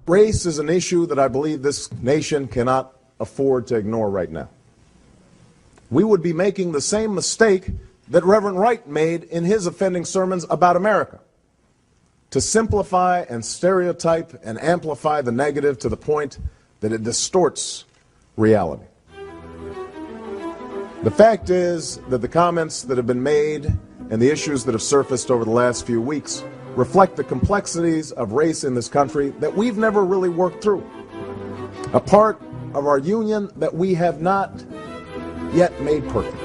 Race is an issue that I believe this nation cannot afford to ignore right now. We would be making the same mistake that Reverend Wright made in his offending sermons about America, to simplify and stereotype and amplify the negative to the point that it distorts reality. The fact is that the comments that have been made and the issues that have surfaced over the last few weeks reflect the complexities of race in this country that we've never really worked through. A part of our union that we have not yet made perfect.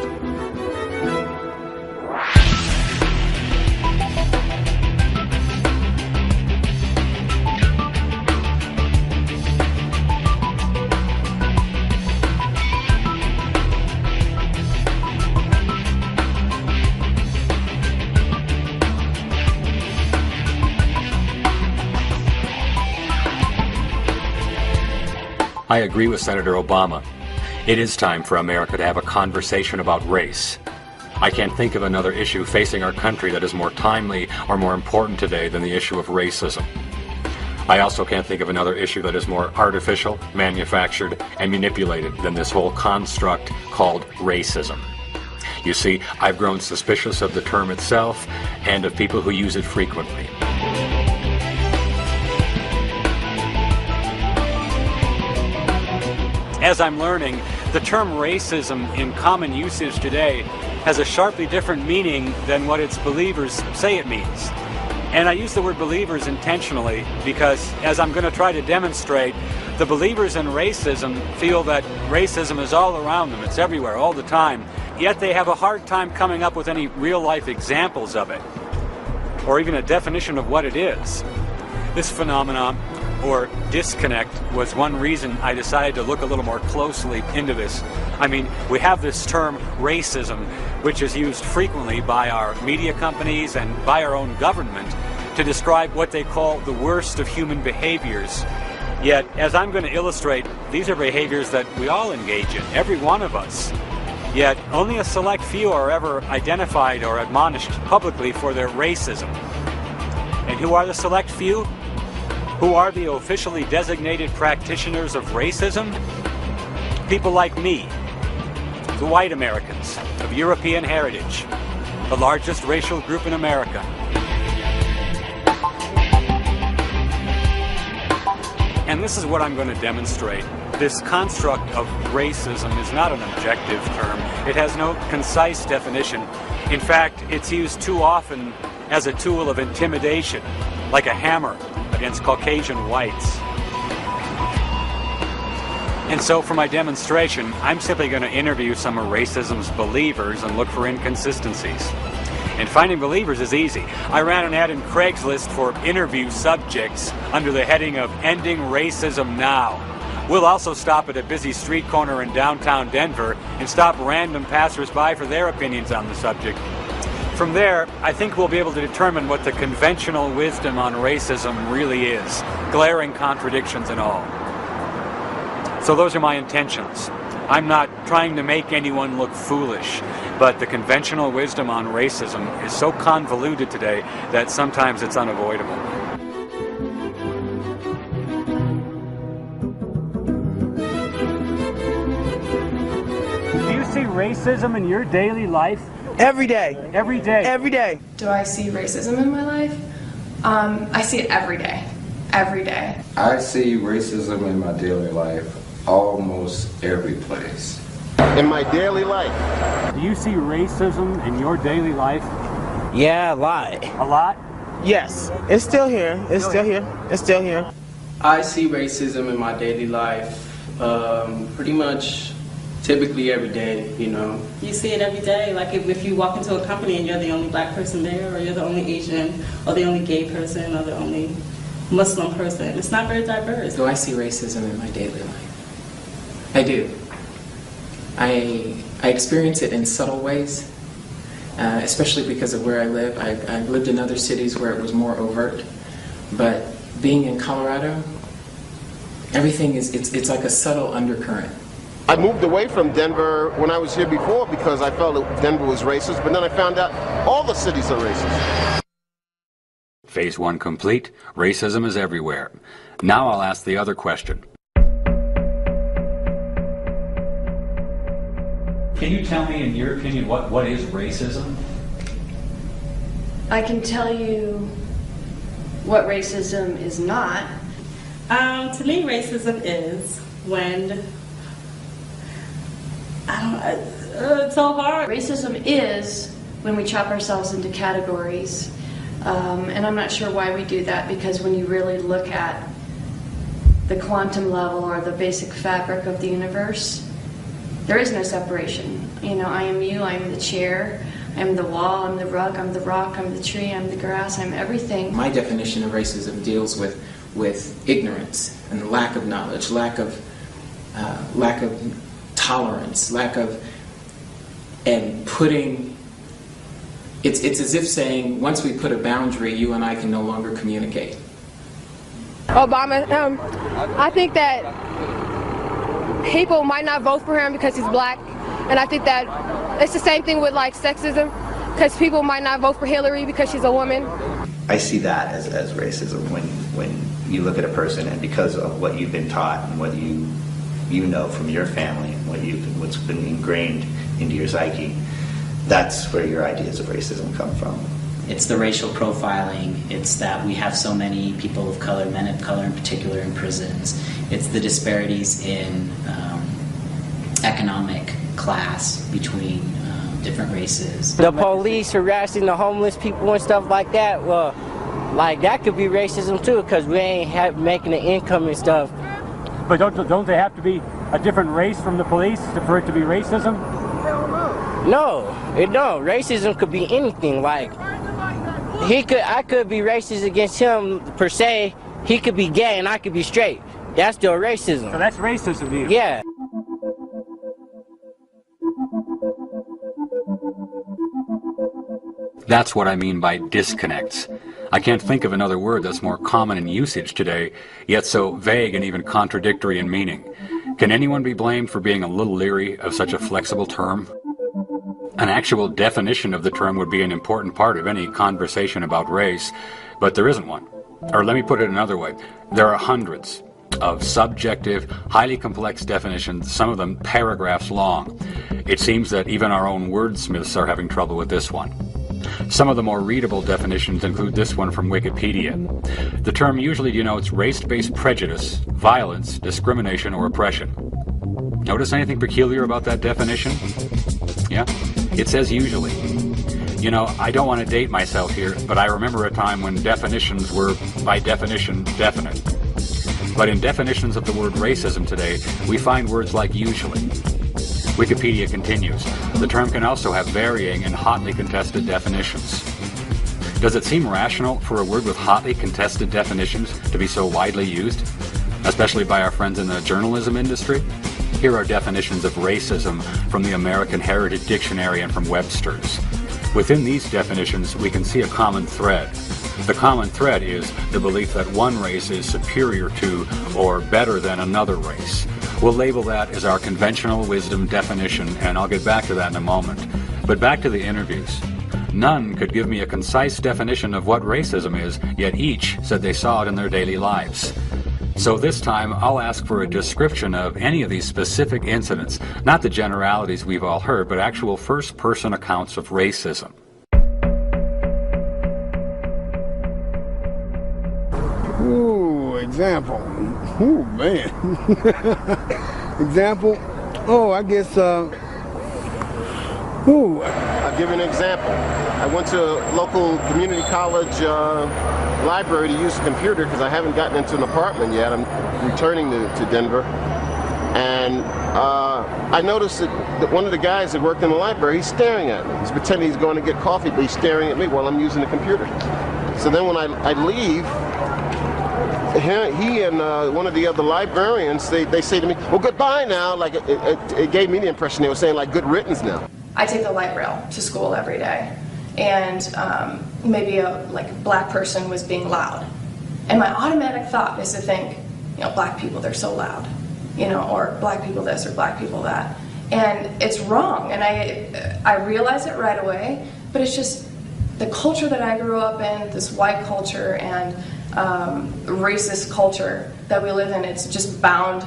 I agree with Senator Obama. It is time for America to have a conversation about race. I can't think of another issue facing our country that is more timely or more important today than the issue of racism. I also can't think of another issue that is more artificial, manufactured, and manipulated than this whole construct called racism. You see, I've grown suspicious of the term itself and of people who use it frequently. As I'm learning, the term racism in common usage today has a sharply different meaning than what its believers say it means. And I use the word believers intentionally because, as I'm going to try to demonstrate, the believers in racism feel that racism is all around them, it's everywhere, all the time, yet they have a hard time coming up with any real-life examples of it, or even a definition of what it is. This phenomenon, or disconnect, was one reason I decided to look a little more closely into this. I mean, we have this term racism, which is used frequently by our media companies and by our own government to describe what they call the worst of human behaviors. Yet, as I'm going to illustrate, these are behaviors that we all engage in, every one of us. Yet, only a select few are ever identified or admonished publicly for their racism. And who are the select few? Who are the officially designated practitioners of racism? People like me, the white Americans of European heritage, the largest racial group in America. And this is what I'm going to demonstrate. This construct of racism is not an objective term. It has no concise definition. In fact, it's used too often as a tool of intimidation, like a hammer against Caucasian whites. And so for my demonstration, I'm simply going to interview some of racism's believers and look for inconsistencies. And finding believers is easy. I ran an ad in Craigslist for interview subjects under the heading of Ending Racism Now. We'll also stop at a busy street corner in downtown Denver and stop random passersby for their opinions on the subject. From there, I think we'll be able to determine what the conventional wisdom on racism really is, glaring contradictions and all. So those are my intentions. I'm not trying to make anyone look foolish, but the conventional wisdom on racism is so convoluted today that sometimes it's unavoidable. Do you see racism in your daily life? Every day. Every day? Every day. Do I see racism in my life? I see it every day. Every day. I see racism in my daily life almost every place. In my daily life. Do you see racism in your daily life? Yeah, a lot. A lot? Yes. It's still here. It's still here. It's still here. I see racism in my daily life pretty much typically every day, you know. You see it every day, like if you walk into a company and you're the only black person there, or you're the only Asian, or the only gay person, or the only Muslim person. It's not very diverse. Do I see racism in my daily life? I do. I experience it in subtle ways, especially because of where I live. I've lived in other cities where it was more overt, but being in Colorado, everything it's like a subtle undercurrent. I moved away from Denver when I was here before because I felt that Denver was racist, but then I found out all the cities are racist. Phase 1 complete. Racism is everywhere. Now I'll ask the other question. Can you tell me, in your opinion, what is racism? I can tell you what racism is not. To me, racism is when, it's so hard. Racism is when we chop ourselves into categories. And I'm not sure why we do that, because when you really look at the quantum level or the basic fabric of the universe, there is no separation. You know, I am you, I am the chair, I am the wall, I'm the rug, I'm the rock, I'm the tree, I'm the grass, I'm everything. My definition of racism deals with ignorance and lack of knowledge, lack of tolerance, and putting. It's as if saying, once we put a boundary, you and I can no longer communicate. Obama, I think that people might not vote for him because he's black, and I think that it's the same thing with like sexism, because people might not vote for Hillary because she's a woman. I see that as racism when you look at a person and because of what you've been taught and what you know from your family and what's been ingrained into your psyche, that's where your ideas of racism come from. It's the racial profiling. It's that we have so many people of color, men of color in particular, in prisons. It's the disparities in economic class between different races. The police harassing the homeless people and stuff like that, well, like that could be racism too, because we ain't making an income and stuff. But don't they have to be a different race from the police for it to be racism? No, it don't. Racism could be anything. Like I could be racist against him per se. He could be gay and I could be straight. That's still racism. So that's racism to you? Yeah. That's what I mean by disconnects. I can't think of another word that's more common in usage today, yet so vague and even contradictory in meaning. Can anyone be blamed for being a little leery of such a flexible term? An actual definition of the term would be an important part of any conversation about race, but there isn't one. Or let me put it another way. There are hundreds of subjective, highly complex definitions, some of them paragraphs long. It seems that even our own wordsmiths are having trouble with this one. Some of the more readable definitions include this one from Wikipedia. The term usually denotes race-based prejudice, violence, discrimination, or oppression. Notice anything peculiar about that definition? Yeah? It says usually. You know, I don't want to date myself here, but I remember a time when definitions were, by definition, definite. But in definitions of the word racism today, we find words like usually. Wikipedia continues. The term can also have varying and hotly contested definitions. Does it seem rational for a word with hotly contested definitions to be so widely used, especially by our friends in the journalism industry? Here are definitions of racism from the American Heritage Dictionary and from Webster's. Within these definitions, we can see a common thread. The common thread is the belief that one race is superior to or better than another race. We'll label that as our conventional wisdom definition, and I'll get back to that in a moment. But back to the interviews. None could give me a concise definition of what racism is, yet each said they saw it in their daily lives. So this time, I'll ask for a description of any of these specific incidents, not the generalities we've all heard, but actual first-person accounts of racism. Ooh, example. Ooh, man. Example. Oh, I guess, I'll give you an example. I went to a local community college library to use a computer because I haven't gotten into an apartment yet. I'm returning to Denver. And I noticed that one of the guys that worked in the library, he's staring at me. He's pretending he's going to get coffee, but he's staring at me while I'm using the computer. So then when I leave, he and one of the other librarians, they say to me, well, goodbye now. Like it gave me the impression they were saying like good riddance now. I take the light rail to school every day, and maybe a black person was being loud. And my automatic thought is to think, you know, black people, they're so loud, you know, or black people this or black people that. And it's wrong, and I realize it right away, but it's just the culture that I grew up in, this white culture and racist culture that we live in, it's just bound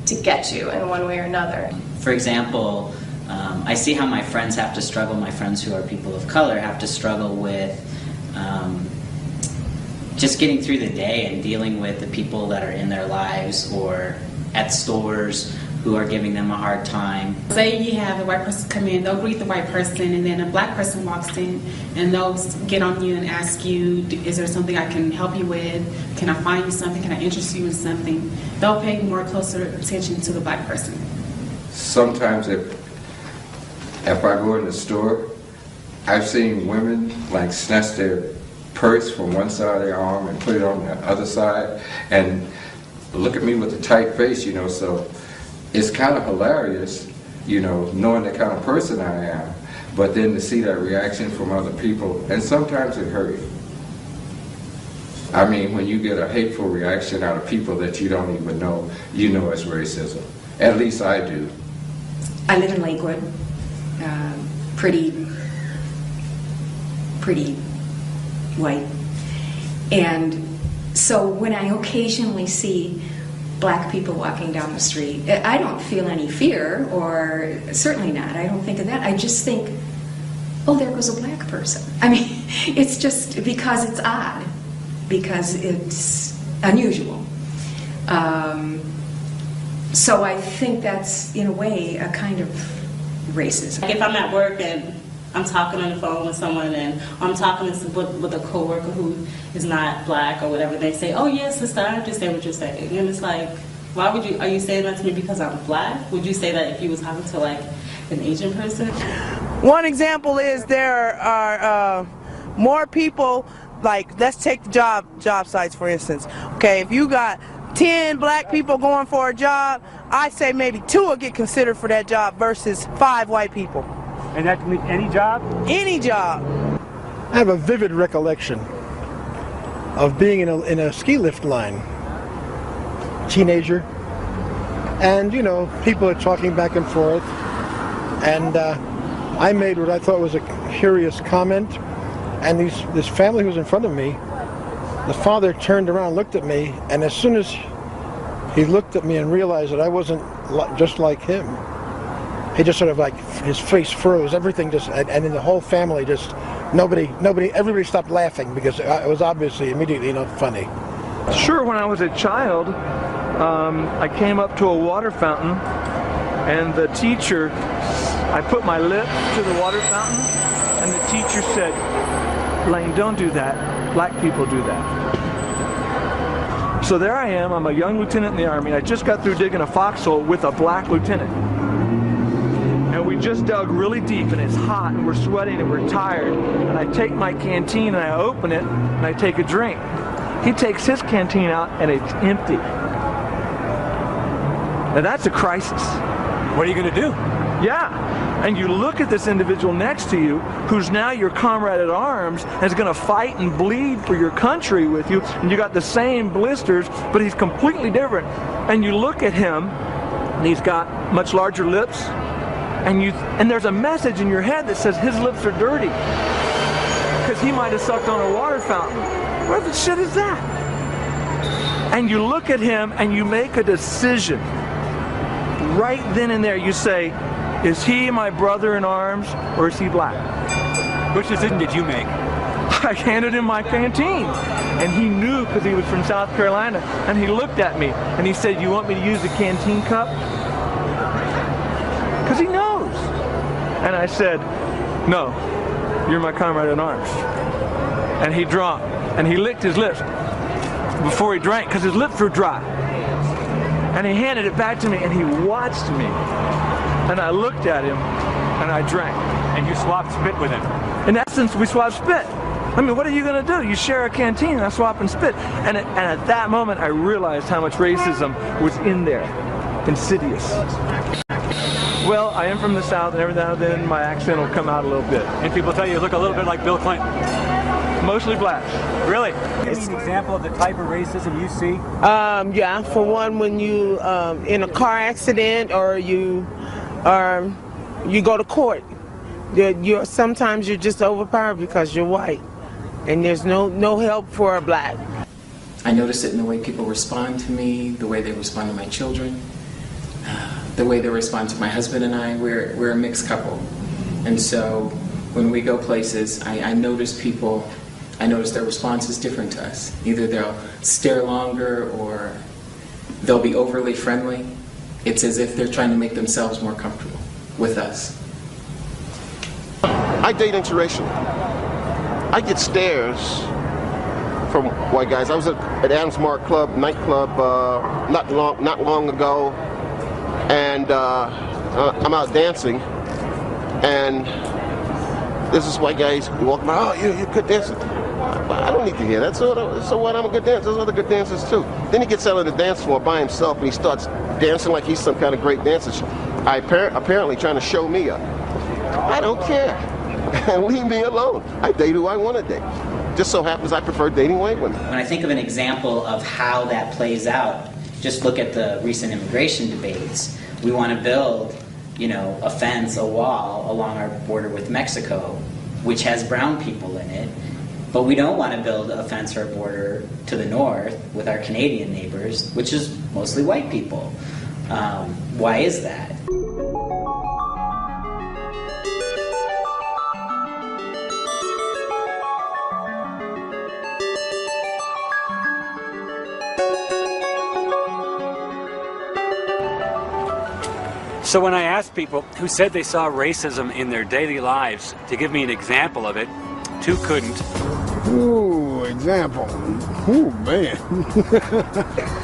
to get you in one way or another. For example, I see how my friends have to struggle, my friends who are people of color have to struggle with just getting through the day and dealing with the people that are in their lives or at stores who are giving them a hard time. Say you have a white person come in, they'll greet the white person, and then a black person walks in and they'll get on you and ask you, is there something I can help you with? Can I find you something? Can I interest you in something? They'll pay more closer attention to the black person. Sometimes if I go in the store, I've seen women like snatch their purse from one side of their arm and put it on the other side and look at me with a tight face, you know, so it's kind of hilarious, you know, knowing the kind of person I am, but then to see that reaction from other people, and sometimes it hurts. I mean, when you get a hateful reaction out of people that you don't even know, you know it's racism. At least I do. I live in Lakewood, pretty white, and so when I occasionally see black people walking down the street, I don't feel any fear, or certainly not. I don't think of that. I just think, oh, there goes a black person. I mean, it's just because it's odd, because it's unusual. So I think that's, in a way, a kind of racism. If I'm at work and I'm talking on the phone with someone and I'm talking with a coworker who is not black or whatever, they say, oh yes, sister, I understand what you're saying. And it's like, why would you, are you saying that to me because I'm black? Would you say that if you was talking to like an Asian person? One example is there are more people, like let's take the job sites for instance. Okay, if you got 10 black people going for a job, I say maybe 2 will get considered for that job versus 5 white people. And that can be any job? Any job. I have a vivid recollection of being in a ski lift line, teenager, and you know, people are talking back and forth, and I made what I thought was a curious comment, and this family who was in front of me, the father turned around and looked at me, and as soon as he looked at me and realized that I wasn't just like him, he just sort of like, his face froze, everything just, and then the whole family just, everybody stopped laughing because it was obviously immediately not funny. Sure, when I was a child, I came up to a water fountain, and the teacher, I put my lips to the water fountain, and the teacher said, Lane, don't do that. Black people do that. So there I am, I'm a young lieutenant in the Army, and I just got through digging a foxhole with a black lieutenant. And we just dug really deep, and it's hot, and we're sweating, and we're tired. And I take my canteen, and I open it, and I take a drink. He takes his canteen out, and it's empty. Now that's a crisis. What are you going to do? Yeah. And you look at this individual next to you, who's now your comrade at arms, and is going to fight and bleed for your country with you, and you got the same blisters, but he's completely different. And you look at him, and he's got much larger lips, and there's a message in your head that says his lips are dirty, because he might have sucked on a water fountain. What the shit is that? And you look at him, and you make a decision. Right then and there, you say, is he my brother in arms, or is he black? Which decision did you make? I handed him my canteen, and he knew because he was from South Carolina, and he looked at me, and he said, you want me to use the canteen cup? Because he knows. And I said, no, you're my comrade in arms. And he drank, and he licked his lips before he drank, because his lips were dry. And he handed it back to me, and he watched me. And I looked at him, and I drank. And you swapped spit with him? In essence, we swapped spit. I mean, what are you going to do? You share a canteen, and I swap and spit. And at that moment, I realized how much racism was in there. Insidious. Well, I am from the South, and every now and then my accent will come out a little bit. And people tell you look a little bit like Bill Clinton? Mostly black. Really? Give me an example of the type of racism you see? Yeah, for one, when you in a car accident or you go to court Sometimes you're just overpowered because you're white, and there's no help for a black. I notice it in the way people respond to me, the way they respond to my children, the way they respond to my husband and I. We're a mixed couple. And so when we go places, I notice people, I notice their response is different to us. Either they'll stare longer or they'll be overly friendly. It's as if they're trying to make themselves more comfortable with us. I date interracial. I get stares from white guys. I was at Adams Mark Club, nightclub, not long ago, and I'm out dancing, and there's this white guy walking by. Oh, you're a good dancer. I don't need to hear that. So what? I'm a good dancer. There's other good dancers too. Then he gets out on the dance floor by himself, and he starts dancing like he's some kind of great dancer. Apparently trying to show me up. I don't care. Leave me alone. I date who I want to date. Just so happens I prefer dating white women. When I think of an example of how that plays out, just look at the recent immigration debates. We want to build, a fence, a wall along our border with Mexico, which has brown people in it. But we don't want to build a fence or a border to the north with our Canadian neighbors, which is mostly white people. Why is that? So when I asked people who said they saw racism in their daily lives to give me an example of it, two couldn't. Ooh, example. Ooh, man.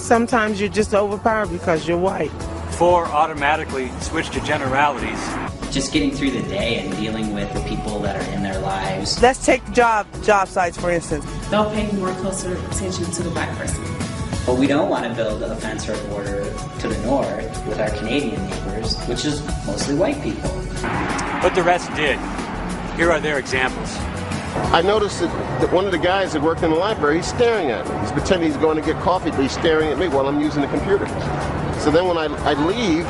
Sometimes you're just overpowered because you're white. Four automatically switch to generalities. Just getting through the day and dealing with the people that are in their lives. Let's take job sites, for instance. They'll pay more closer attention to the black person. But we don't want to build a fence or a border to the north with our Canadian neighbors, which is mostly white people. But the rest did. Here are their examples. I noticed that one of the guys that worked in the library, he's staring at me. He's pretending he's going to get coffee, but he's staring at me while I'm using the computer. So then when I leave,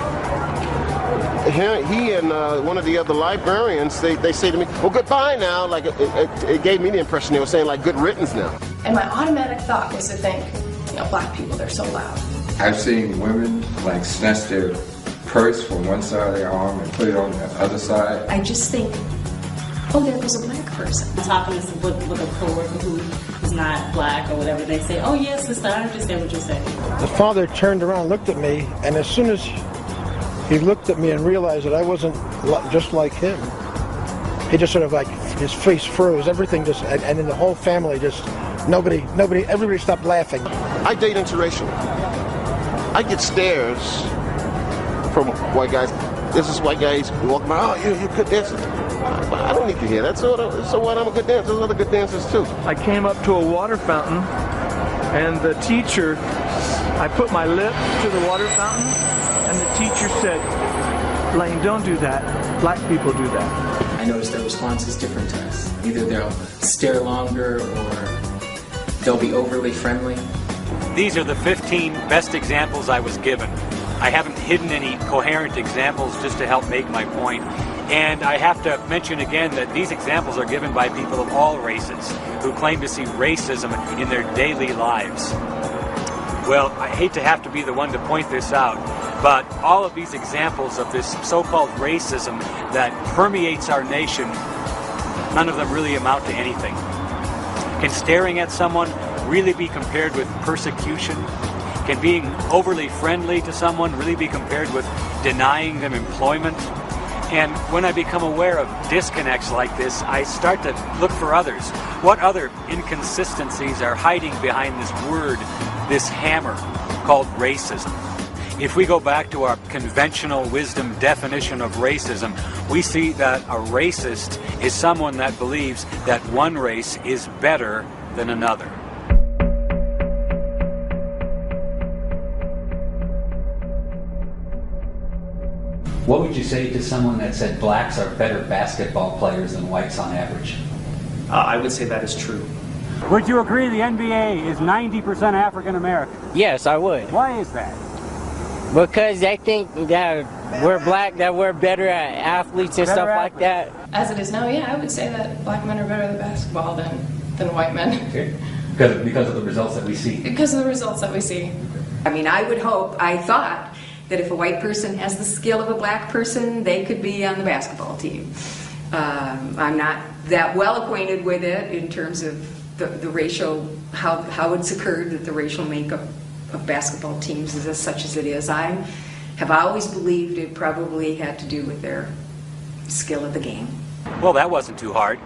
he and one of the other librarians, they say to me, well, goodbye now. Like it gave me the impression they were saying like good riddance now. And my automatic thought was to think, black people, they're so loud. I've seen women like snatch their purse from one side of their arm and put it on the other side. I just think, oh, there goes a black person. I'm talking with a coworker who is not black or whatever. They say, oh, yes, sister, I understand what you're saying. The father turned around, looked at me, and as soon as he looked at me and realized that I wasn't just like him, he just sort of like, his face froze, everything just, and then the whole family just, everybody stopped laughing. I date interracial. I get stares from white guys. There's this white guy walking by, oh, you're a good dancer. I don't need to hear that. So what? I'm a good dancer. There's other good dancers too. I came up to a water fountain, and the teacher, I put my lip to the water fountain, and the teacher said, Lane, don't do that. Black people do that. I notice their response is different to us. Either they'll stare longer or they'll be overly friendly. These are the 15 best examples I was given. I haven't hidden any coherent examples just to help make my point. And I have to mention again that these examples are given by people of all races who claim to see racism in their daily lives. Well, I hate to have to be the one to point this out, but all of these examples of this so-called racism that permeates our nation, none of them really amount to anything. Can staring at someone really be compared with persecution? Can being overly friendly to someone really be compared with denying them employment? And when I become aware of disconnects like this, I start to look for others. What other inconsistencies are hiding behind this word, this hammer called racism? If we go back to our conventional wisdom definition of racism, we see that a racist is someone that believes that one race is better than another. What would you say to someone that said blacks are better basketball players than whites on average? I would say that is true. Would you agree the NBA is 90% African American? Yes, I would. Why is that? Because they think that we're black, that we're better at athletes and stuff like that. As it is now, yeah, I would say that black men are better at basketball than white men. Okay. Because of the results that we see. Because of the results that we see. I mean, I thought that if a white person has the skill of a black person, they could be on the basketball team. I'm not that well acquainted with it in terms of the racial, how it's occurred that the racial makeup of basketball teams is as such as it is. I have always believed it probably had to do with their skill of the game. Well, that wasn't too hard.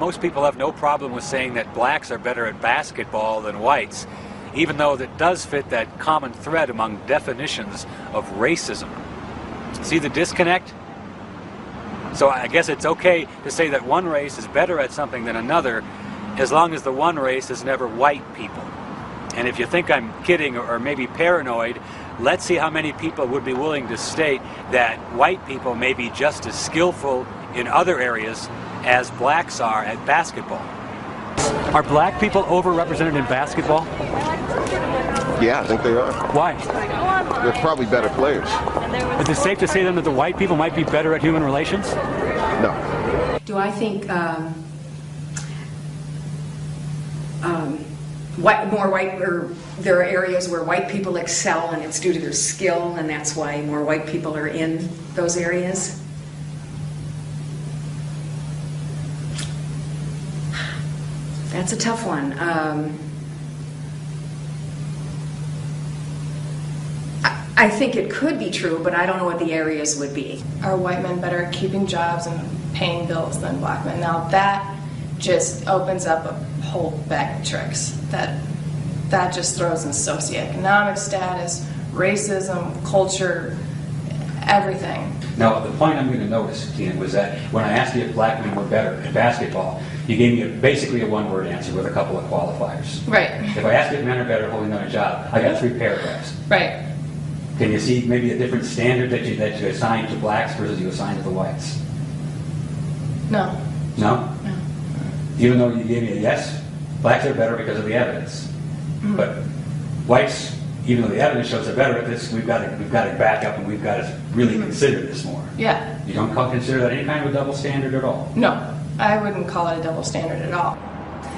Most people have no problem with saying that blacks are better at basketball than whites, even though that does fit that common thread among definitions of racism. See the disconnect? So I guess it's okay to say that one race is better at something than another, as long as the one race is never white people. And if you think I'm kidding or maybe paranoid, let's see how many people would be willing to state that white people may be just as skillful in other areas as blacks are at basketball. Are black people overrepresented in basketball? Yeah, I think they are. Why? They're probably better players. Is it safe to say then that the white people might be better at human relations? No. Do I think there are areas where white people excel and it's due to their skill and that's why more white people are in those areas? That's a tough one. I think it could be true, but I don't know what the areas would be. Are white men better at keeping jobs and paying bills than black men? Now that just opens up a whole bag of tricks. That just throws in socioeconomic status, racism, culture, everything. Now, the point I'm going to notice, Tina, was that when I asked you if black men were better at basketball, you gave me basically a one-word answer with a couple of qualifiers. Right. If I asked you if men are better at holding down a job, I got 3 paragraphs. Right. Can you see maybe a different standard that you assign to blacks versus you assign to the whites? No. No? No. Even though you gave me a yes, blacks are better because of the evidence. Mm-hmm. But whites, even though the evidence shows they're better at this, we've got to back up and we've got to really consider this more. Yeah. You don't consider that any kind of a double standard at all? No, I wouldn't call it a double standard at all.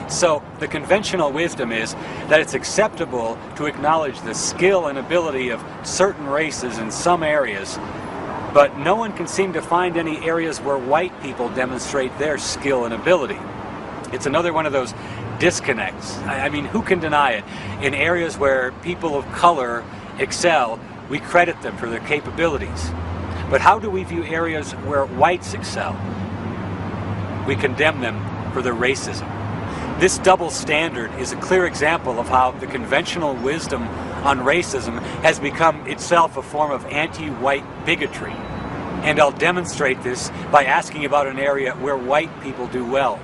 So the conventional wisdom is that it's acceptable to acknowledge the skill and ability of certain races in some areas, but no one can seem to find any areas where white people demonstrate their skill and ability. It's another one of those disconnects. I mean, who can deny it? In areas where people of color excel, we credit them for their capabilities. But how do we view areas where whites excel? We condemn them for their racism. This double standard is a clear example of how the conventional wisdom on racism has become itself a form of anti-white bigotry. And I'll demonstrate this by asking about an area where white people do well.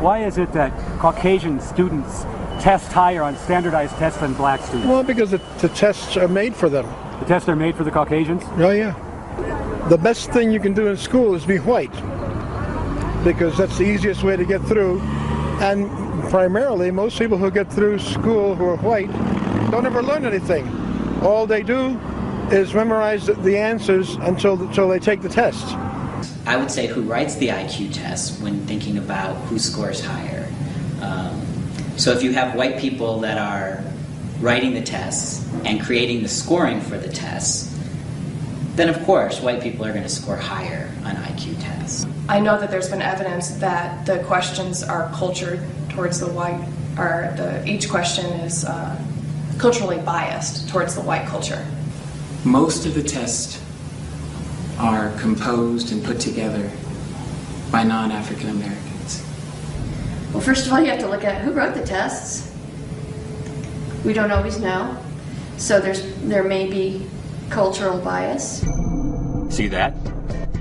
Why is it that Caucasian students test higher on standardized tests than black students? Well, because the tests are made for them. The tests are made for the Caucasians? Oh, yeah. The best thing you can do in school is be white, because that's the easiest way to get through. And primarily, most people who get through school who are white don't ever learn anything. All they do is memorize the answers until they take the test. I would say who writes the IQ test when thinking about who scores higher. So if you have white people that are writing the tests and creating the scoring for the tests, then of course white people are going to score higher on IQ tests. I know that there's been evidence that the questions are cultured towards the white, or each question is culturally biased towards the white culture. Most of the tests are composed and put together by non-African Americans. Well, first of all, you have to look at who wrote the tests. We don't always know. So there may be cultural bias. See that?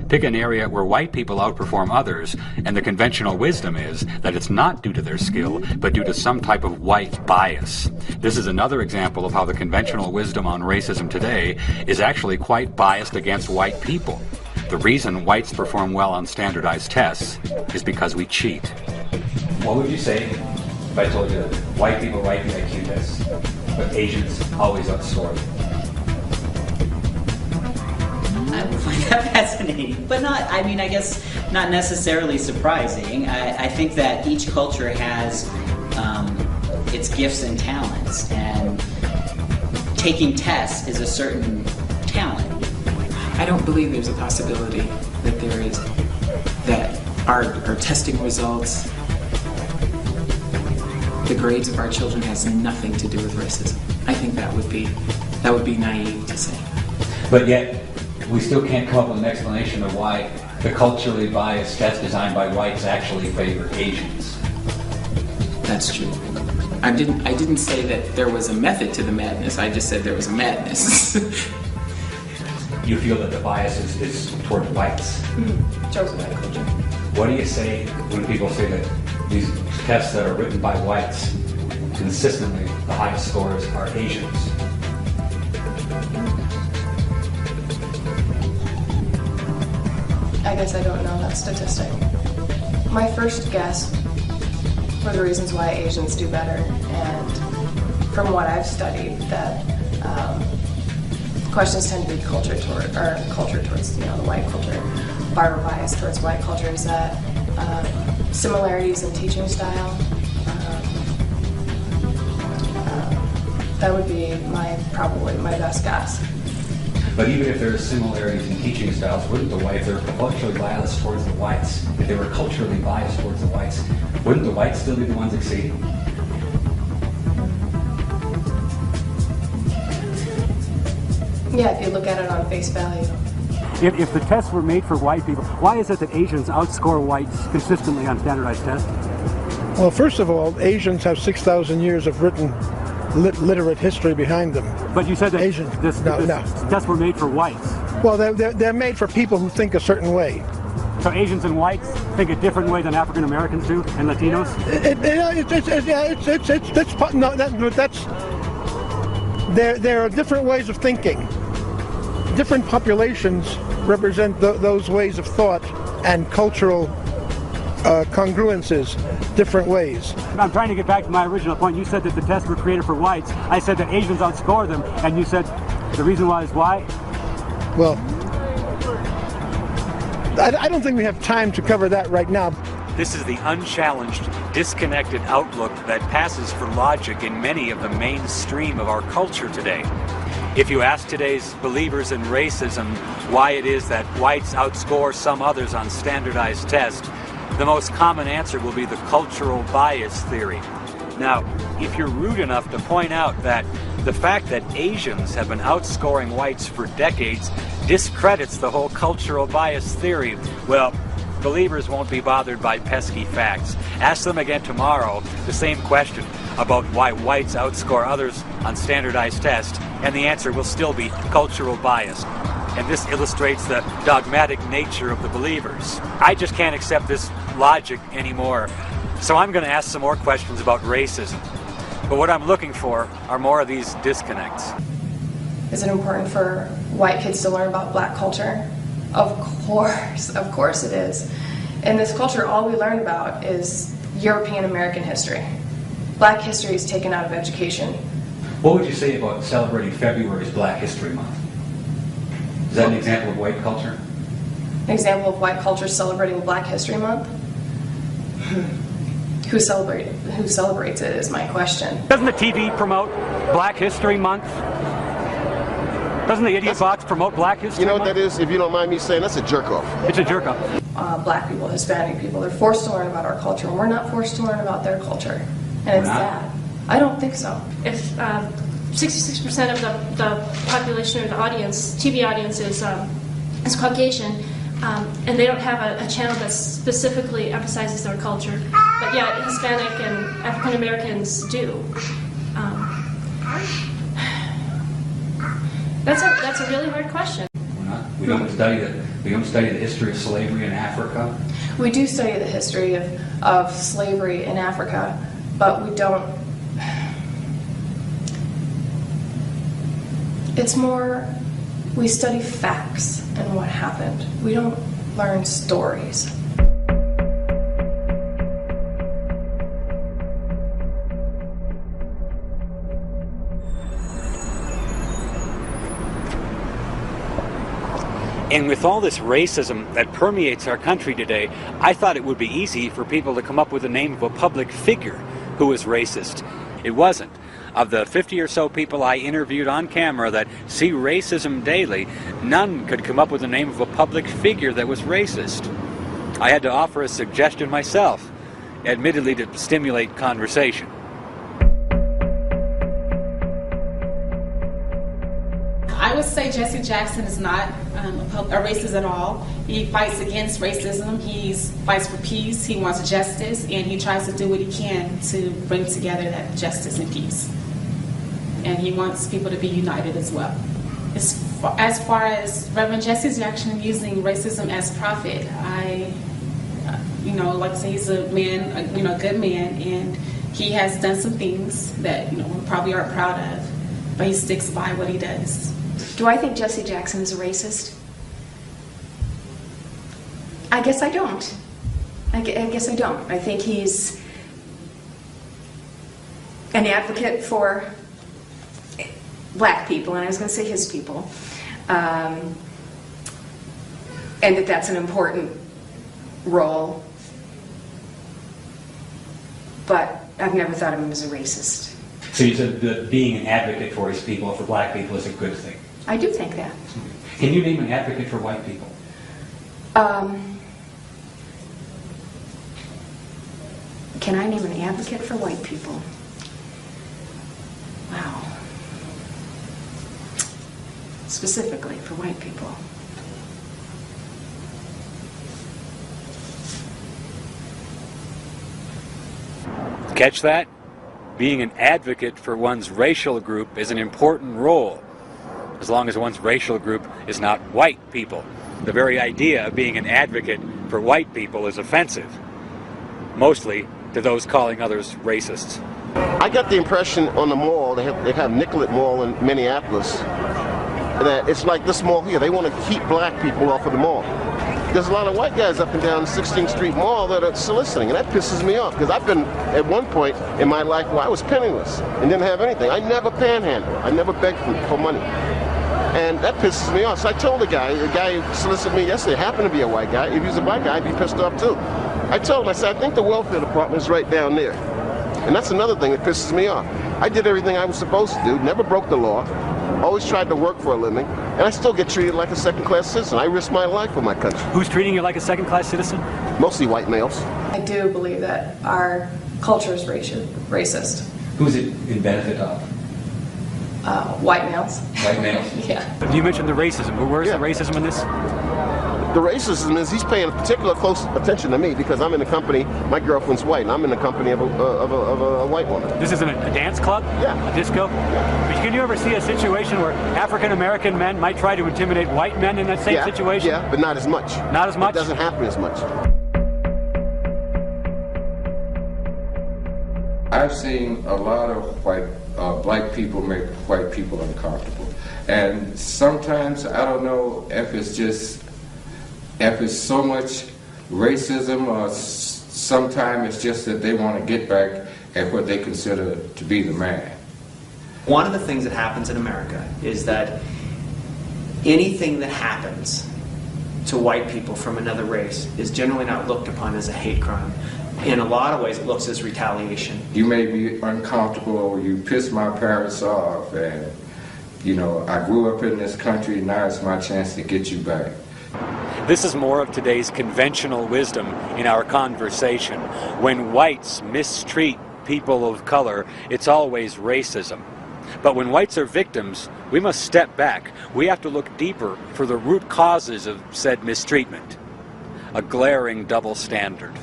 Pick an area where white people outperform others, and the conventional wisdom is that it's not due to their skill, but due to some type of white bias. This is another example of how the conventional wisdom on racism today is actually quite biased against white people. The reason whites perform well on standardized tests is because we cheat. What would you say if I told you that white people write the IQ tests, but Asians always outscore them? I would find that fascinating, but not, I mean, I guess not necessarily surprising. I think that each culture has its gifts and talents, and taking tests is a certain talent. I don't believe there's a possibility that there is, that our testing results, the grades of our children has nothing to do with racism. I think that would be naive to say. But yet, we still can't come up with an explanation of why the culturally biased test designed by whites actually favor Asians. That's true. I didn't say that there was a method to the madness. I just said there was a madness. You feel that the bias is toward whites? Chosen by culture. What do you say when people say that these tests that are written by whites, consistently the highest scores are Asians? I guess I don't know that statistic. My first guess for the reasons why Asians do better, and from what I've studied, that questions tend to be culture towards the white culture, barber bias towards white culture, is that similarities in teaching style. That would be probably my best guess. But even if there are similarities in teaching styles, wouldn't the whites, if they were culturally biased towards the whites, if they were culturally biased towards the whites, wouldn't the whites still be the ones exceeding? Yeah, if you look at it on face value. If the tests were made for white people, why is it that Asians outscore whites consistently on standardized tests? Well, first of all, Asians have 6,000 years of written literate history behind them. But you said that Asian. this tests were made for whites. Well, they're made for people who think a certain way. So Asians and whites think a different way than African Americans do, and Latinos? There are different ways of thinking. Different populations represent those ways of thought and cultural congruences different ways. I'm trying to get back to my original point. You said that the tests were created for whites. I said that Asians outscore them, and you said the reason why is why? Well, I don't think we have time to cover that right now. This is the unchallenged, disconnected outlook that passes for logic in many of the mainstream of our culture today. If you ask today's believers in racism why it is that whites outscore some others on standardized tests, the most common answer will be the cultural bias theory. Now, if you're rude enough to point out that the fact that Asians have been outscoring whites for decades discredits the whole cultural bias theory, well, believers won't be bothered by pesky facts. Ask them again tomorrow the same question about why whites outscore others on standardized tests, and the answer will still be cultural bias. And this illustrates the dogmatic nature of the believers. I just can't accept this logic anymore. So I'm going to ask some more questions about racism. But what I'm looking for are more of these disconnects. Is it important for white kids to learn about black culture? Of course it is. In this culture, all we learn about is European American history. Black history is taken out of education. What would you say about celebrating February's Black History Month? Is that an example of white culture? An example of white culture celebrating Black History Month? Who celebrates it is my question. Doesn't the TV promote Black History Month? Doesn't the Idiot Box promote Black History Month? You know what that is, if you don't mind me saying? That's a jerk-off. It's a jerk-off. Black people, Hispanic people, they're forced to learn about our culture, and we're not forced to learn about their culture. And it's sad. I don't think so. If 66% of the population or the audience, TV audience, is Caucasian, and they don't have a channel that specifically emphasizes their culture, but yet Hispanic and African Americans do. That's a really hard question. We don't study the history of slavery in Africa. We do study the history of slavery in Africa, but we don't. It's more, we study facts and what happened. We don't learn stories. And with all this racism that permeates our country today, I thought it would be easy for people to come up with the name of a public figure who was racist. It wasn't. Of the 50 or so people I interviewed on camera that see racism daily, none could come up with the name of a public figure that was racist. I had to offer a suggestion myself, admittedly to stimulate conversation. I would say Jesse Jackson is not a racist at all. He fights against racism. He fights for peace. He wants justice, and he tries to do what he can to bring together that justice and peace. And he wants people to be united as well. As far as Reverend Jesse Jackson using racism as profit, like I say, he's a man, a good man, and he has done some things that we probably aren't proud of, but he sticks by what he does. Do I think Jesse Jackson is a racist? I guess I don't. I guess I don't. I think he's an advocate for black people, and I was going to say his people, and that's an important role, but I've never thought of him as a racist. So you said that being an advocate for his people, for black people, is a good thing. I do think that. Can you name an advocate for white people? Can I name an advocate for white people? Wow. Specifically for white people. Catch that? Being an advocate for one's racial group is an important role, as long as one's racial group is not white people. The very idea of being an advocate for white people is offensive, mostly to those calling others racists. I got the impression on the mall, they have Nicollet Mall in Minneapolis, that it's like this mall here. They want to keep black people off of the mall. There's a lot of white guys up and down the 16th Street Mall that are soliciting, and that pisses me off, because I've been at one point in my life where I was penniless and didn't have anything. I never panhandled. I never begged for money. And that pisses me off. So I told the guy who solicited me yesterday, happened to be a white guy. If he was a black guy, I'd be pissed off too. I told him, I said, I think the welfare department is right down there. And that's another thing that pisses me off. I did everything I was supposed to do, never broke the law, always tried to work for a living, and I still get treated like a second-class citizen. I risk my life for my country. Who's treating you like a second-class citizen? Mostly white males. I do believe that our culture is racist. Who's it in benefit of? White males. White males? Yeah. You mentioned the racism, but where's the racism in this? The racism is he's paying particular close attention to me because I'm in the company, my girlfriend's white, and I'm in the company of a white woman. This isn't a dance club? Yeah. A disco? Yeah. But can you ever see a situation where African-American men might try to intimidate white men in that same situation? Yeah, but not as much. Not as much? It doesn't happen as much. I've seen a lot of black people make white people uncomfortable. And sometimes, I don't know if it's so much racism, or sometimes it's just that they want to get back at what they consider to be the man. One of the things that happens in America is that anything that happens to white people from another race is generally not looked upon as a hate crime. In a lot of ways, it looks as retaliation. You may be uncomfortable, or you piss my parents off, and I grew up in this country, now it's my chance to get you back. This is more of today's conventional wisdom in our conversation. When whites mistreat people of color, it's always racism. But when whites are victims, we must step back. We have to look deeper for the root causes of said mistreatment. A glaring double standard.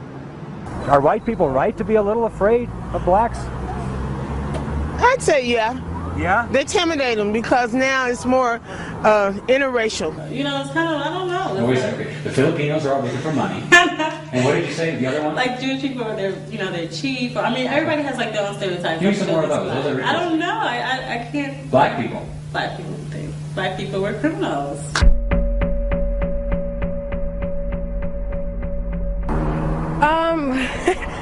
Are white people right to be a little afraid of blacks? I'd say yeah. Yeah? They intimidate them because now it's more interracial. It's kind of, I don't know. No, wait a second. The Filipinos are all looking for money. And what did you say, the other one? Like Jewish people, they're cheap. Everybody has like their own stereotypes. Give me some more of those. I don't know. I can't. Black people. Black people think black people were criminals.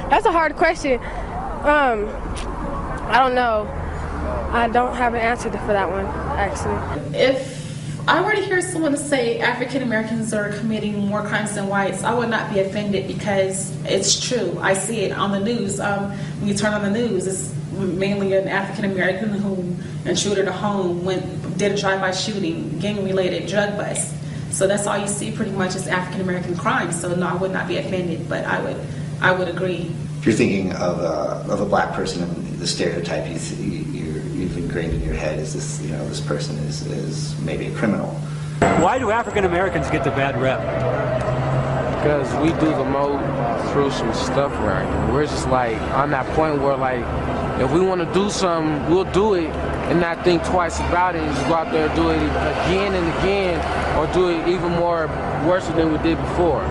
That's a hard question. I don't know. I don't have an answer for that one, actually. If I were to hear someone say African Americans are committing more crimes than whites, I would not be offended because it's true. I see it on the news. When you turn on the news, it's mainly an African American who intruded a home, did a drive-by shooting, gang-related drug bust. So that's all you see pretty much is African American crime. So no, I would not be offended, but I would agree. If you're thinking of a black person and the stereotype you've ingrained in your head is this, this person is maybe a criminal. Why do African Americans get the bad rep? Because we do the most crucial stuff around here. We're just like on that point where like, if we want to do something, we'll do it and not think twice about it and just go out there and do it again and again, or do it even more worse than we did before.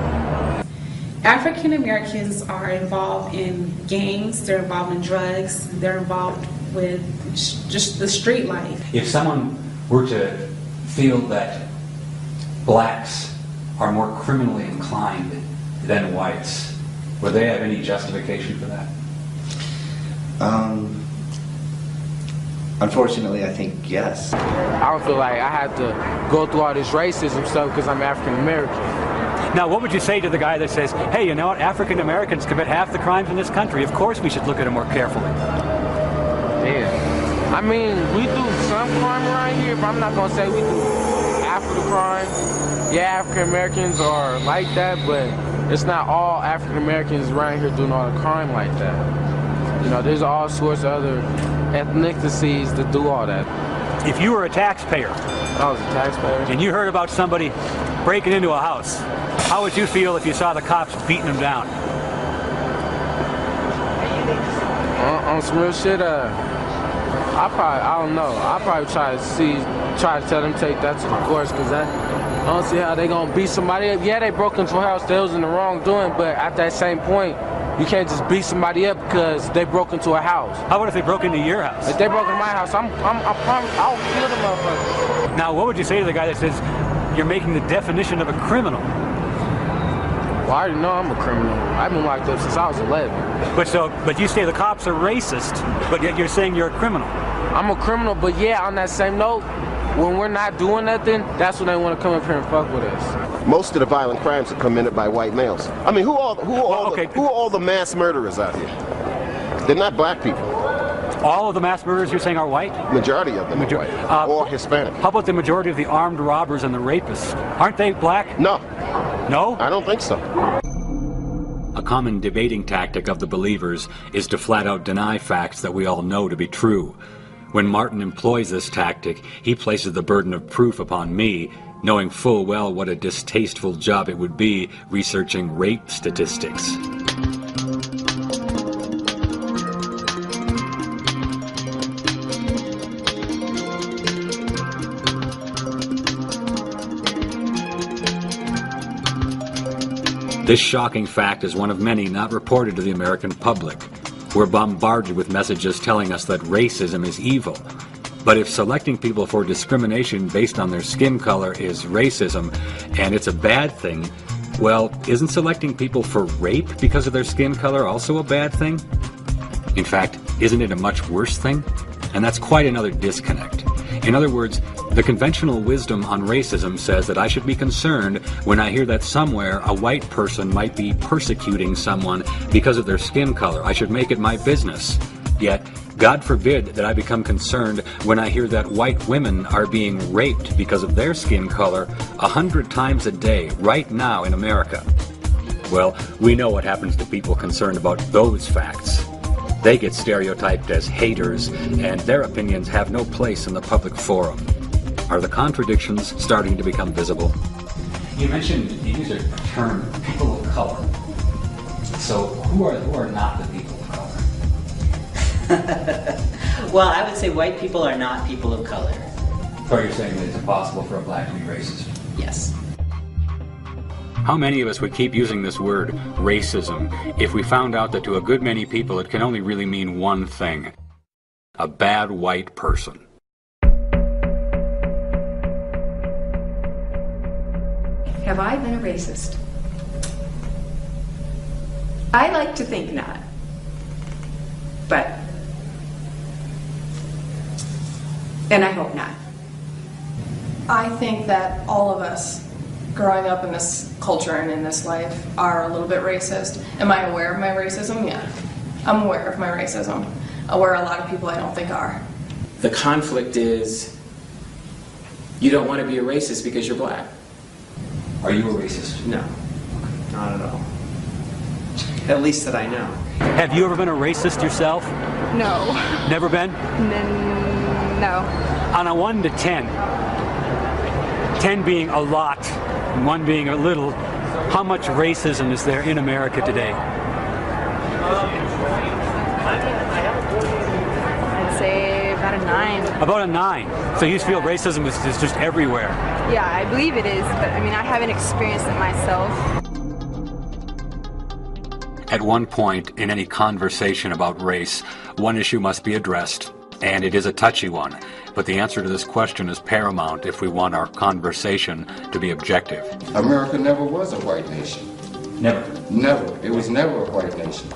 African Americans are involved in gangs, they're involved in drugs, they're involved with just the street life. If someone were to feel that blacks are more criminally inclined than whites, would they have any justification for that? Unfortunately, I think yes. I don't feel like I had to go through all this racism stuff because I'm African American. Now, what would you say to the guy that says, hey, you know what, African Americans commit half the crimes in this country. Of course we should look at it more carefully. Yeah. I mean, we do some crime around here, but I'm not going to say we do half of the crime. Yeah, African Americans are like that, but it's not all African Americans around here doing all the crime like that. You know, there's all sorts of other ethnicities that do all that. If you were a taxpayer, I was a taxpayer, and you heard about somebody breaking into a house, how would you feel if you saw the cops beating them down? On some real shit, I don't know. I'll probably try to tell them take that to the courts, because I don't see how they gonna beat somebody up. Yeah, they broke into a house, they was in the wrong doing, but at that same point, you can't just beat somebody up because they broke into a house. How about if they broke into your house? If they broke into my house, I promise I'll kill the motherfucker. Now, what would you say to the guy that says you're making the definition of a criminal? Well, I already know I'm a criminal. I've been locked up since I was 11. But you say the cops are racist, but yet you're saying you're a criminal. I'm a criminal, but yeah, on that same note, when we're not doing nothing, that's when they want to come up here and fuck with us. Most of the violent crimes are committed by white males. I mean, who are all the mass murderers out here? They're not black people. All of the mass murderers you're saying are white? Majority of them are white, or Hispanic. How about the majority of the armed robbers and the rapists? Aren't they black? No. No? I don't think so. A common debating tactic of the believers is to flat out deny facts that we all know to be true. When Martin employs this tactic, he places the burden of proof upon me, knowing full well what a distasteful job it would be researching rape statistics. This shocking fact is one of many not reported to the American public. We're bombarded with messages telling us that racism is evil. But if selecting people for discrimination based on their skin color is racism, and it's a bad thing, well, isn't selecting people for rape because of their skin color also a bad thing? In fact, isn't it a much worse thing? And that's quite another disconnect. In other words, the conventional wisdom on racism says that I should be concerned when I hear that somewhere a white person might be persecuting someone because of their skin color. I should make it my business. Yet, God forbid that I become concerned when I hear that white women are being raped because of their skin color 100 times a day right now in America. Well, we know what happens to people concerned about those facts. They get stereotyped as haters, and their opinions have no place in the public forum. Are the contradictions starting to become visible? You mentioned, you used a term, people of color. So who are not the people of color? Well, I would say white people are not people of color. So you're saying that it's impossible for a black to be racist? Yes. How many of us would keep using this word, racism, if we found out that to a good many people it can only really mean one thing: a bad white person? Have I been a racist? I like to think not. And I hope not. I think that all of us growing up in this culture and in this life are a little bit racist. Am I aware of my racism? Yeah. I'm aware of my racism. Aware a lot of people I don't think are. The conflict is you don't want to be a racist because you're black. Are you a racist? No, not at all. At least that I know. Have you ever been a racist yourself? No. Never been? No. On a 1 to 10, 10 being a lot and 1 being a little, how much racism is there in America today? I'd say about a 9. About a 9. So you feel racism is just everywhere? Yeah, I believe it is, but I mean, I haven't experienced it myself. At one point in any conversation about race, one issue must be addressed, and it is a touchy one. But the answer to this question is paramount if we want our conversation to be objective. America never was a white nation. Never? Never. It was never a white nation.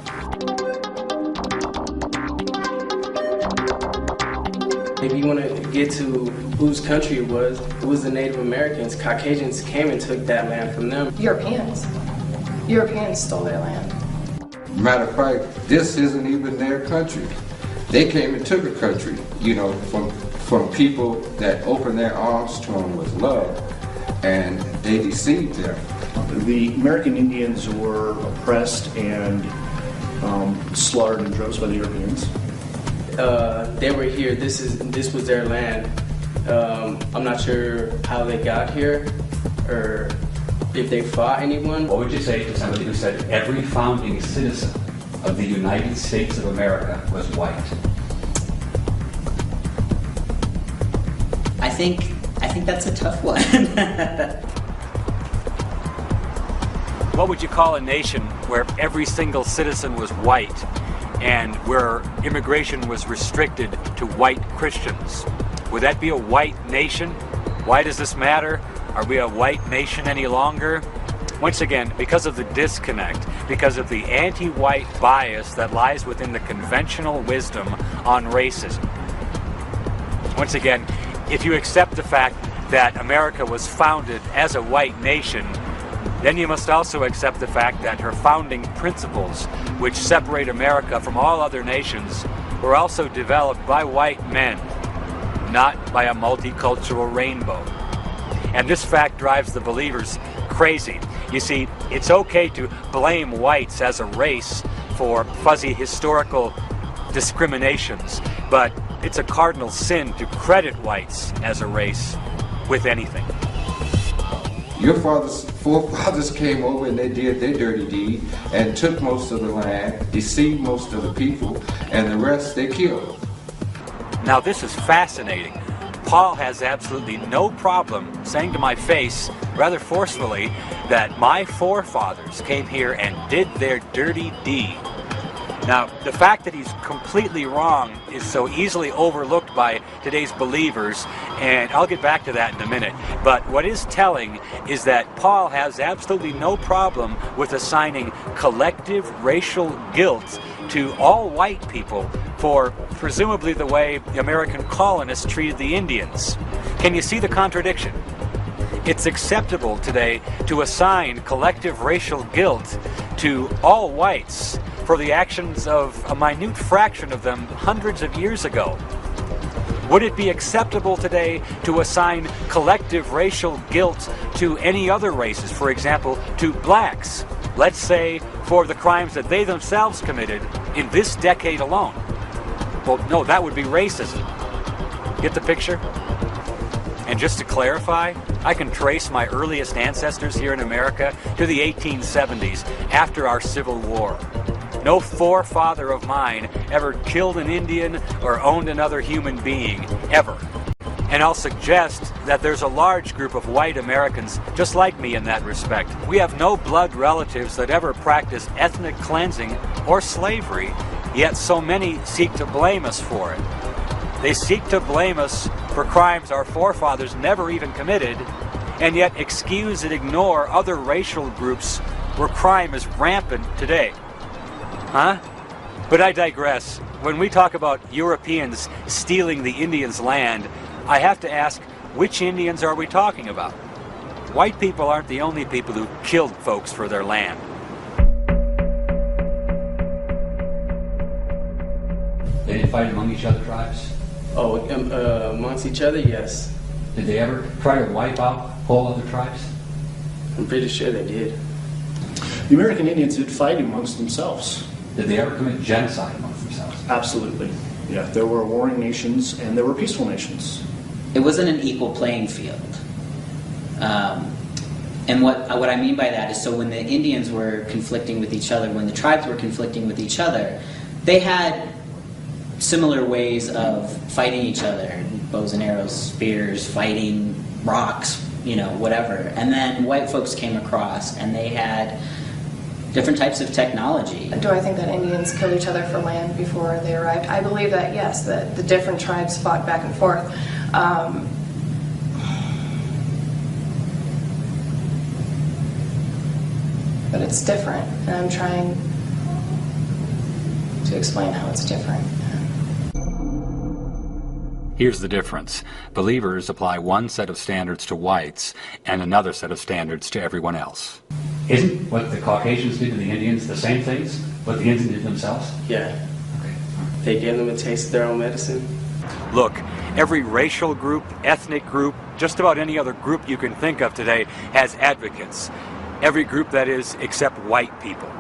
If you want to get to whose country it was the Native Americans. Caucasians came and took that land from them. Europeans. Europeans stole their land. Matter of fact, this isn't even their country. They came and took a country, you know, from people that opened their arms to them with love, and they deceived them. The American Indians were oppressed and slaughtered in droves by the Europeans. They were here. This was their land. I'm not sure how they got here or if they fought anyone. What would you say to somebody who said every founding citizen of the United States of America was white? I think that's a tough one. What would you call a nation where every single citizen was white and where immigration was restricted to white Christians? Would that be a white nation? Why does this matter? Are we a white nation any longer? Once again, because of the disconnect, because of the anti-white bias that lies within the conventional wisdom on racism. Once again, if you accept the fact that America was founded as a white nation, then you must also accept the fact that her founding principles, which separate America from all other nations, were also developed by white men, not by a multicultural rainbow. And this fact drives the believers crazy. You see, it's okay to blame whites as a race for fuzzy historical discriminations, but it's a cardinal sin to credit whites as a race with anything. Your forefathers came over and they did their dirty deed and took most of the land, deceived most of the people, and the rest they killed. Now this is fascinating. Paul has absolutely no problem saying to my face, rather forcefully, that my forefathers came here and did their dirty deed. Now, the fact that he's completely wrong is so easily overlooked by today's believers, and I'll get back to that in a minute. But what is telling is that Paul has absolutely no problem with assigning collective racial guilt to all white people for presumably the way the American colonists treated the Indians. Can you see the contradiction? It's acceptable today to assign collective racial guilt to all whites for the actions of a minute fraction of them hundreds of years ago. Would it be acceptable today to assign collective racial guilt to any other races, for example, to blacks, let's say for the crimes that they themselves committed in this decade alone? Well, no, that would be racism. Get the picture? And just to clarify, I can trace my earliest ancestors here in America to the 1870s, after our Civil War. No forefather of mine ever killed an Indian or owned another human being, ever. And I'll suggest that there's a large group of white Americans just like me in that respect. We have no blood relatives that ever practiced ethnic cleansing or slavery, yet so many seek to blame us for it. They seek to blame us for crimes our forefathers never even committed, and yet excuse and ignore other racial groups where crime is rampant today. Huh? But I digress. When we talk about Europeans stealing the Indians' land, I have to ask, which Indians are we talking about? White people aren't the only people who killed folks for their land. They didn't fight among each other, tribes? Oh, amongst each other, yes. Did they ever try to wipe out whole other tribes? I'm pretty sure they did. The American Indians did fight amongst themselves. Did they ever commit genocide amongst themselves? Absolutely. Yeah, there were warring nations and there were peaceful nations. It wasn't an equal playing field. And what I mean by that is, so when the Indians were conflicting with each other, when the tribes were conflicting with each other, they had similar ways of fighting each other, bows and arrows, spears, fighting, rocks, you know, whatever. And then white folks came across and they had different types of technology. Do I think that Indians killed each other for land before they arrived? I believe that, yes, that the different tribes fought back and forth. But it's different, and I'm trying to explain how it's different. Here's the difference. Believers apply one set of standards to whites and another set of standards to everyone else. Isn't what the Caucasians did to the Indians the same things what the Indians did themselves? Yeah. Okay. They gave them a taste of their own medicine. Look, every racial group, ethnic group, just about any other group you can think of today has advocates. Every group, that is, except white people.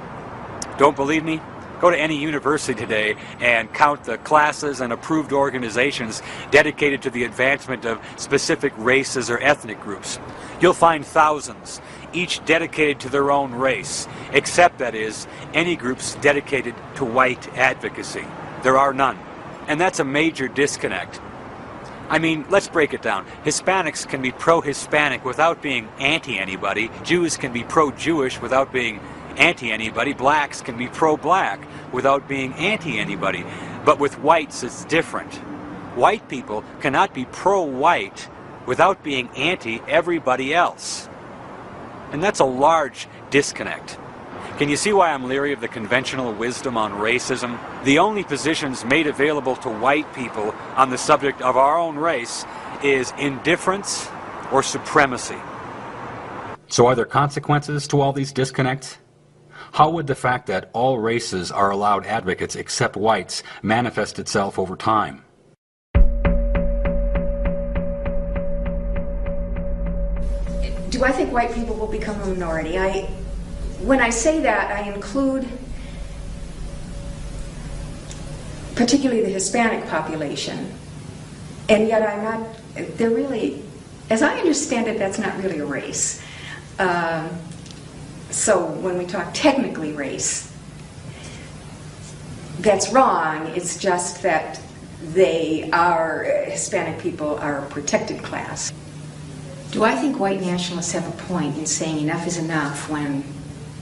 Don't believe me? Go to any university today and count the classes and approved organizations dedicated to the advancement of specific races or ethnic groups. You'll find thousands, each dedicated to their own race, except, that is, any groups dedicated to white advocacy. There are none. And that's a major disconnect. I mean, let's break it down. Hispanics can be pro-Hispanic without being anti-anybody. Jews can be pro-Jewish without being anti-anybody. Blacks can be pro-black without being anti-anybody. But with whites, it's different. White people cannot be pro-white without being anti-everybody else. And that's a large disconnect. Can you see why I'm leery of the conventional wisdom on racism? The only positions made available to white people on the subject of our own race is indifference or supremacy. So are there consequences to all these disconnects? How would the fact that all races are allowed advocates except whites manifest itself over time? Do I think white people will become a minority? When I say that, I include particularly the Hispanic population. And yet I'm not, they're really, as I understand it, that's not really a race. So when we talk technically race, that's wrong. It's just that Hispanic people are a protected class. Do I think white nationalists have a point in saying enough is enough when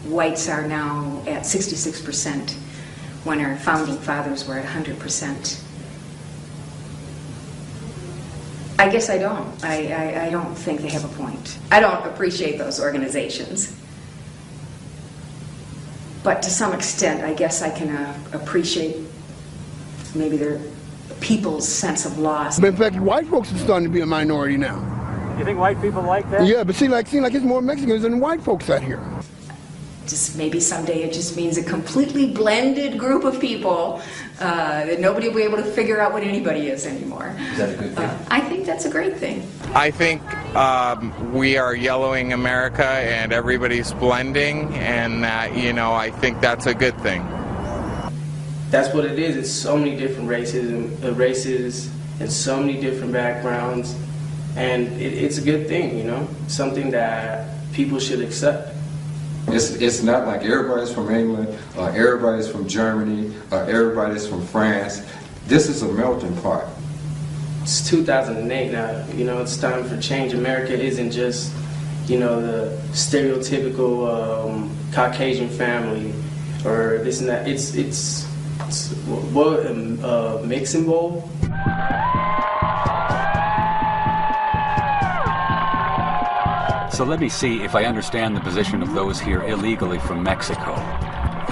whites are now at 66%, when our founding fathers were at 100%? I guess I don't. I don't think they have a point. I don't appreciate those organizations. But to some extent, I guess I can appreciate maybe their people's sense of loss. But in fact, white folks are starting to be a minority now. You think white people like that? Yeah, but seem like it's more Mexicans than white folks out here. Just maybe someday it just means a completely blended group of people that nobody will be able to figure out what anybody is anymore. Is that a good thing? I think that's a great thing. I think we are yellowing America and everybody's blending, and I think that's a good thing. That's what it is. It's so many different races and so many different backgrounds, and it's a good thing, something that people should accept. It's not like everybody's from England, or everybody's from Germany, or everybody's from France. This is a melting pot. It's 2008 now, it's time for change. America isn't just, the stereotypical Caucasian family or this and that. It's what, a mixing bowl? So let me see if I understand the position of those here illegally from Mexico.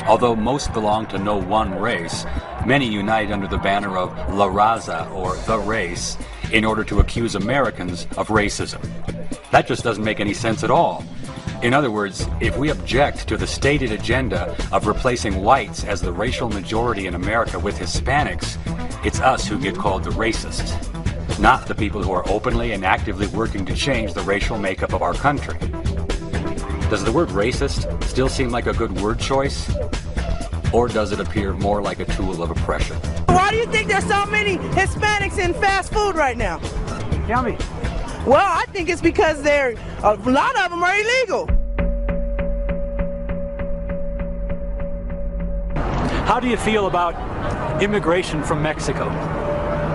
Although most belong to no one race, many unite under the banner of La Raza, or the race, in order to accuse Americans of racism. That just doesn't make any sense at all. In other words, if we object to the stated agenda of replacing whites as the racial majority in America with Hispanics, it's us who get called the racists, not the people who are openly and actively working to change the racial makeup of our country. Does the word racist still seem like a good word choice? Or does it appear more like a tool of oppression? Why do you think there's so many Hispanics in fast food right now? Tell me. Well, I think it's because a lot of them are illegal. How do you feel about immigration from Mexico?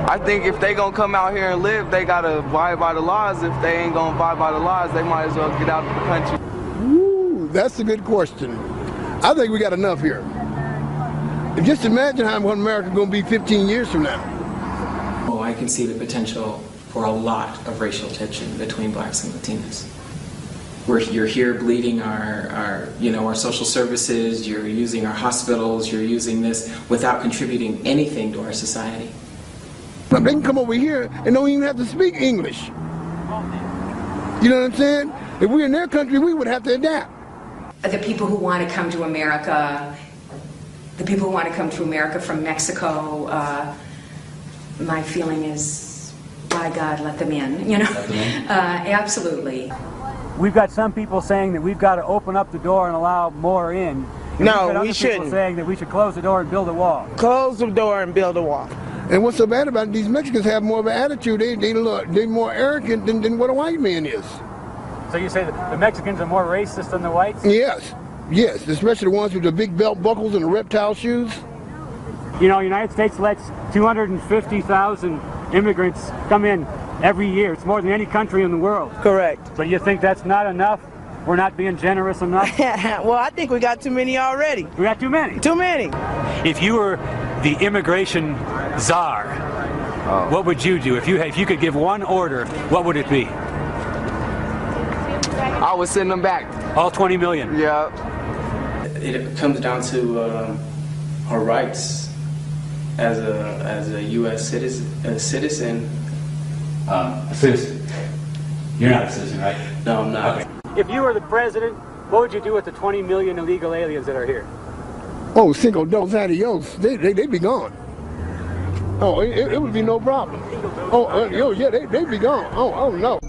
I think if they gonna come out here and live, they gotta abide by the laws. If they ain't gonna abide by the laws, they might as well get out of the country. Ooh, that's a good question. I think we got enough here. And just imagine how America's gonna be 15 years from now. Oh, I can see the potential for a lot of racial tension between blacks and Latinos. You're here bleeding our social services, you're using our hospitals, you're using this without contributing anything to our society. They can come over here and don't even have to speak English. You know what I'm saying? If we're in their country, we would have to adapt. The people who want to come to America, from Mexico, my feeling is, by God, let them in, you know? Let them in? Absolutely. We've got some people saying that we've got to open up the door and allow more in. And No, we people shouldn't. Saying that we should close the door and build a wall. Close the door and build a wall. And what's so bad about it, these Mexicans have more of an attitude. They're more arrogant than what a white man is. So you say that the Mexicans are more racist than the whites? Yes, especially the ones with the big belt buckles and the reptile shoes. You know, the United States lets 250,000 immigrants come in every year. It's more than any country in the world. Correct. So you think that's not enough? We're not being generous enough? Well, I think we got too many already. We got too many? Too many. If you were the immigration czar, what would you do? If you could give one order, what would it be? I would send them back. All 20 million? Yeah. It comes down to our rights as a U.S. citizen. A citizen? You're not a citizen, right? No, I'm not. Okay. If you were the president, what would you do with the 20 million illegal aliens that are here? Oh, cinco dos adios. They'd be gone. Oh, it would be no problem. They'd be gone. Oh, no.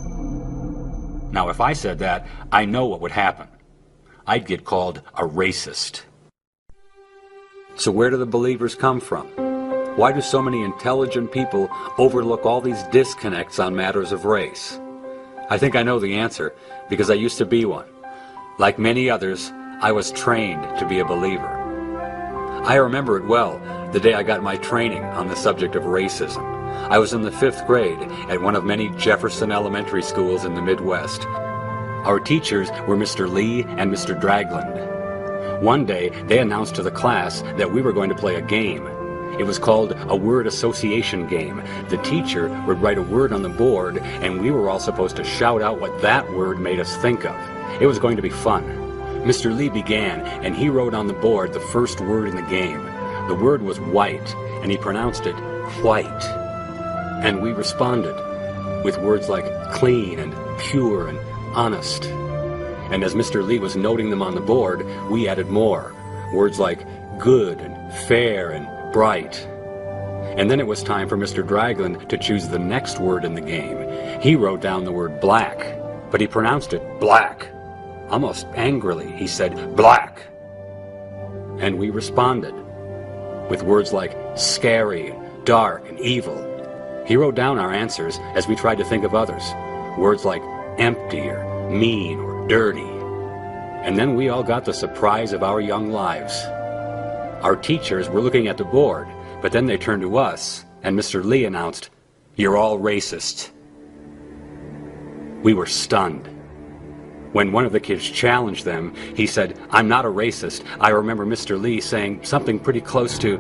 Now, if I said that, I know what would happen. I'd get called a racist. So where do the believers come from? Why do so many intelligent people overlook all these disconnects on matters of race? I think I know the answer, because I used to be one. Like many others, I was trained to be a believer. I remember it well, the day I got my training on the subject of racism. I was in the 5th grade at one of many Jefferson elementary schools in the Midwest. Our teachers were Mr. Lee and Mr. Dragland. One day, they announced to the class that we were going to play a game. It was called a word association game. The teacher would write a word on the board, and we were all supposed to shout out what that word made us think of. It was going to be fun. Mr. Lee began, and he wrote on the board the first word in the game. The word was white, and he pronounced it white. And we responded with words like clean and pure and honest. And as Mr. Lee was noting them on the board, we added more. Words like good and fair and bright. And then it was time for Mr. Dragland to choose the next word in the game. He wrote down the word black, but he pronounced it black. Almost angrily, he said, black. And we responded with words like scary, dark, and evil. He wrote down our answers as we tried to think of others. Words like empty or mean or dirty. And then we all got the surprise of our young lives. Our teachers were looking at the board, but then they turned to us, and Mr. Lee announced, "You're all racist." We were stunned. When one of the kids challenged them, he said, "I'm not a racist. I remember Mr. Lee saying something pretty close to,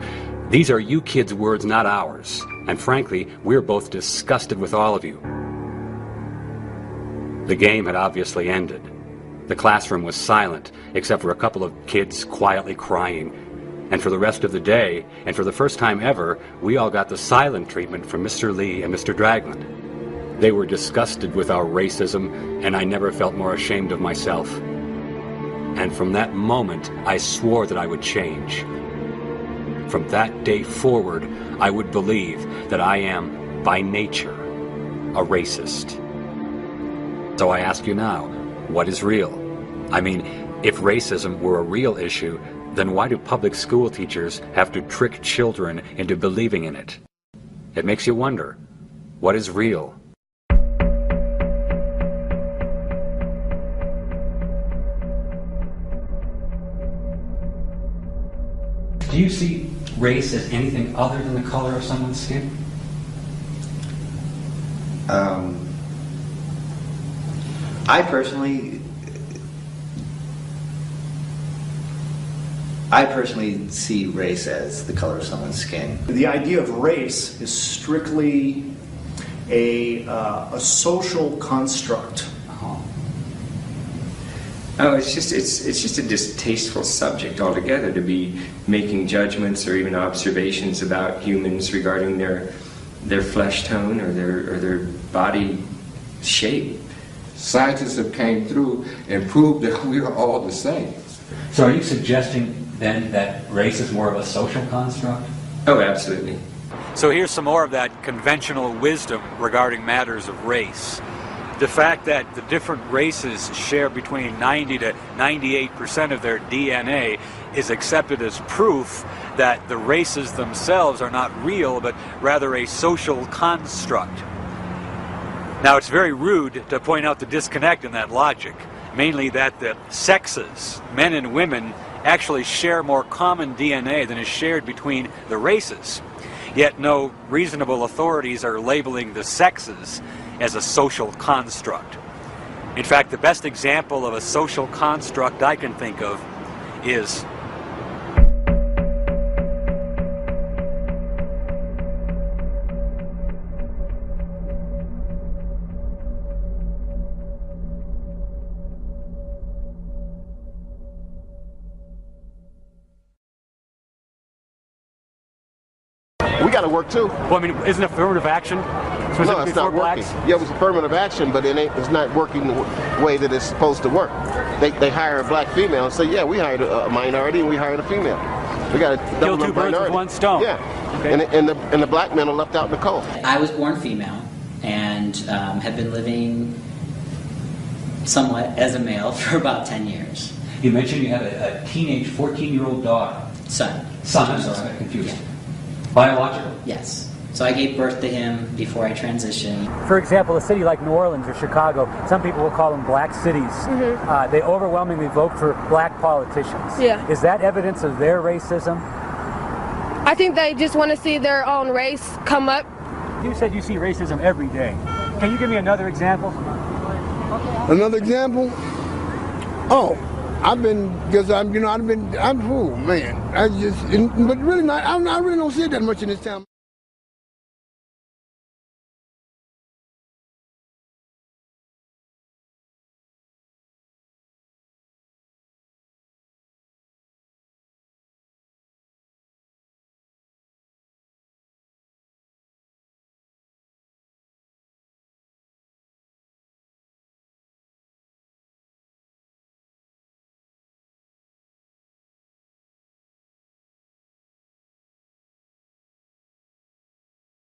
'These are you kids' words, not ours. And frankly, we're both disgusted with all of you.'" The game had obviously ended. The classroom was silent, except for a couple of kids quietly crying. And for the rest of the day, and for the first time ever, we all got the silent treatment from Mr. Lee and Mr. Dragland. They were disgusted with our racism, and I never felt more ashamed of myself. And from that moment, I swore that I would change. From that day forward, I would believe that I am, by nature, a racist. So I ask you now, what is real? I mean, if racism were a real issue, then why do public school teachers have to trick children into believing in it? It makes you wonder, what is real? Do you see race as anything other than the color of someone's skin? I personally see race as the color of someone's skin. The idea of race is strictly a social construct. Oh, it's just a distasteful subject altogether to be making judgments or even observations about humans regarding their flesh tone or their body shape. Scientists have came through and proved that we are all the same. So are you suggesting then that race is more of a social construct? Oh, absolutely. So here's some more of that conventional wisdom regarding matters of race. The fact that the different races share between 90 to 98% of their DNA is accepted as proof that the races themselves are not real, but rather a social construct. Now, it's very rude to point out the disconnect in that logic, mainly that the sexes, men and women, actually share more common DNA than is shared between the races. Yet no reasonable authorities are labeling the sexes as a social construct. In fact, the best example of a social construct I can think of is We got to work too. Well, I mean, isn't affirmative action No, specifically it's not for working. blacks? Yeah, it was affirmative action, but it's not working the way that it's supposed to work. They hire a black female and say, yeah, we hired a minority and we hired a female. We got to Kill two birds with one stone. Yeah, Okay. and the black men are left out in the cold. I was born female and have been living somewhat as a male for about 10 years. You mentioned you had a teenage 14-year-old daughter. Son, I'm sorry, I got confused. Yeah. Biological? Yes. So I gave birth to him before I transitioned. For example, a city like New Orleans or Chicago, some people will call them black cities. They overwhelmingly vote for black politicians. Yeah. Is that evidence of their racism? I think they just want to see their own race come up. You said you see racism every day. Can you give me another example? Another example? Oh, I'm fool, man. But really not, I really don't see it that much in this town.